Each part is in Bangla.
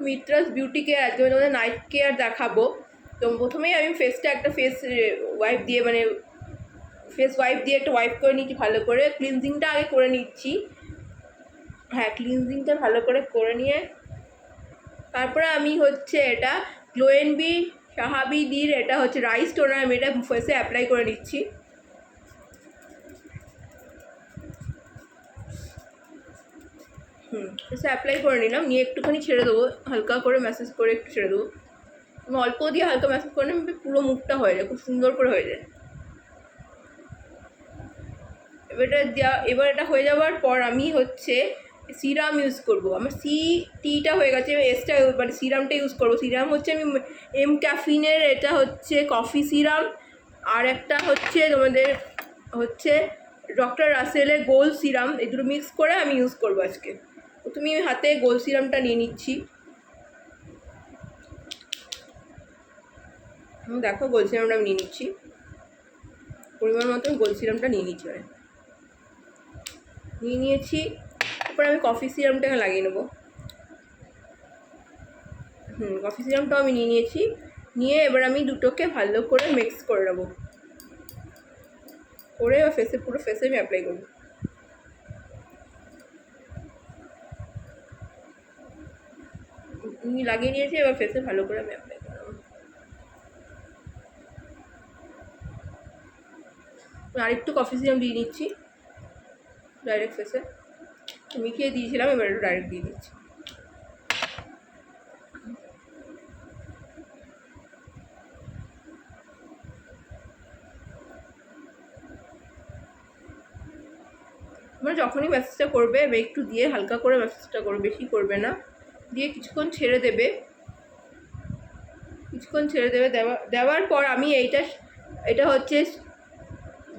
মিত্রাস বিউটি কেয়ার আজকে তোমাদের নাইট কেয়ার দেখাবো। তো প্রথমেই আমি ফেসটা একটা ফেস ওয়াইপ দিয়ে একটা ওয়াইপ করে নিচ্ছি ভালো করে। ক্লিনজিংটা আগে করে নিচ্ছি। হ্যাঁ, ক্লিনজিংটা ভালো করে নিয়ে তারপরে আমি হচ্ছে এটা গ্লো এন্ড বি সাহাবিদির এটা হচ্ছে রাইস টোনার, আমি এটা ফেসে অ্যাপ্লাই করে নিচ্ছি। ফেসে অ্যাপ্লাই করে নিলাম, নিয়ে একটুখানি ছেড়ে দেবো, হালকা করে ম্যাসেজ করে একটু ছেড়ে দেবো। আমি অল্প দিয়ে হালকা ম্যাসেজ করে নিলে পুরো মুখটা হয়ে যায়, খুব সুন্দর করে হয়ে যায়। এবার এটা হয়ে যাওয়ার পর আমি হচ্ছে সিরাম ইউজ করব। আমার টিটা হয়ে গেছে, এসটা মানে সিরামটা ইউজ করবো। সিরাম হচ্ছে আমি এম ক্যাফিনের এটা হচ্ছে কফি সিরাম, আর একটা হচ্ছে তোমাদের হচ্ছে ডক্টর রাসেলের গোল্ড সিরাম, এই দুটো মিক্স করে আমি ইউজ করবো আজকে। প্রথমে আমি হাতে গোল্ড সিরামটা নিয়ে নিচ্ছি। দেখো গোল্ড সিরামটা আমি নিয়ে নিচ্ছি, পরিমাণ মতো গোল্ড সিরামটা নিয়ে নিচ্ছি। নিয়ে নিয়েছি, তারপরে আমি কফি সিরামটাকে লাগিয়ে নেবো। কফি সিরামটাও আমি নিয়ে নিয়েছি। নিয়ে এবার আমি দুটোকে ভালো করে মিক্স করে নেবো, করে পুরো ফেসে আমি অ্যাপ্লাই করবো। লাগিয়ে নিয়েছি, এবার ফেসে ভালো করে আমি অ্যাপ্লাই করে নেবো। আরেকটু কফি সিরাম দিয়ে নিচ্ছি ডাইরেক্ট ফেসে, মিশিয়ে দিয়েছিলাম, এবার একটু ডাইরেক্ট দিয়ে দিচ্ছি। তোমরা যখনই ম্যাসেজটা করবে একটু দিয়ে হালকা করে ম্যাসেজটা করবে, বেশি করবে না। দিয়ে কিছুক্ষণ ছেড়ে দেবে, দেওয়ার পর আমি এটা হচ্ছে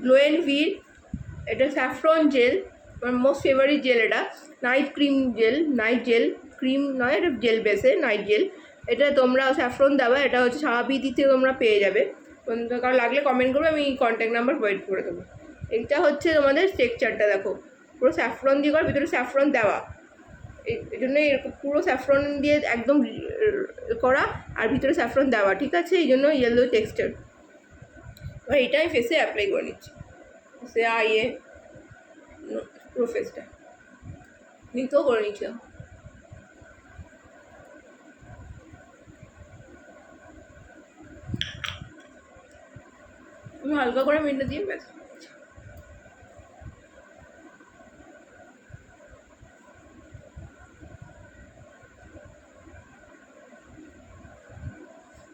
গ্লো এন্ড ভির এটা স্যাফরন জেল, আমার মোস্ট ফেভারিট জেল। এটা নাইট জেল ক্রিম নয়, এটা জেল বেসে নাইট জেল। এটা তোমরা স্যাফরন দেওয়া, এটা হচ্ছে সাহাবিদিতে তোমরা পেয়ে যাবে। কারণ লাগলে কমেন্ট করবে, আমি কন্ট্যাক্ট নাম্বার প্রোভাইড করে দেবো। এইটা হচ্ছে তোমাদের টেক্সচারটা দেখো, পুরো স্যাফরন দিয়ে করা, ভিতরে স্যাফরন দেওয়া, এই জন্যই এরকম পুরো স্যাফরন দিয়ে একদম করা, আর ভিতরে স্যাফরন দেওয়া, ঠিক আছে? এই জন্য ইয়েলো টেক্সচার। এবার এটা আমি ফেসে অ্যাপ্লাই করে নিচ্ছি, ফেসে পুরো ফেসটা নিতেও করে নিচ্ছিলাম। আমি হালকা করে মেয়েটা দিয়ে ব্যাস।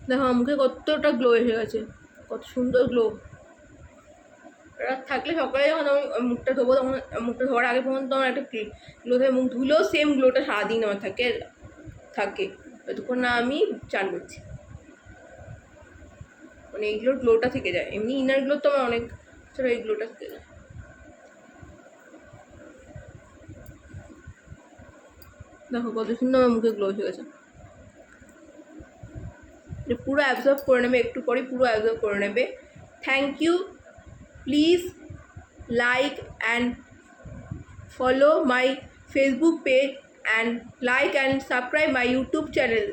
দেখো মুখে কতটা গ্লো এসে গেছে, কত সুন্দর গ্লো। রাত থাকলে সকালে যখন আমি মুখটা ধোবো, তখন মুখটা ধোয়ার আগে পর্যন্ত আমার একটা গ্লো থাকে, মুখ ধুলেও সেম গ্লোটা সারাদিন আমার থাকে যতক্ষণ না আমি চান করছি, মানে এইগুলোর গ্লোটা থেকে যায়। এমনি ইনার গ্লো তো আমার অনেক, ছাড়া এই গ্লোটা থেকে যায়। দেখো কত সুন্দর আমার মুখে গ্লো এসে গেছে। পুরো অ্যাবজর্ব করে নেবে, একটু পরে পুরো অ্যাবজর্ব করে নেবে। Thank you. Please like and follow my Facebook page and like and subscribe my YouTube channel.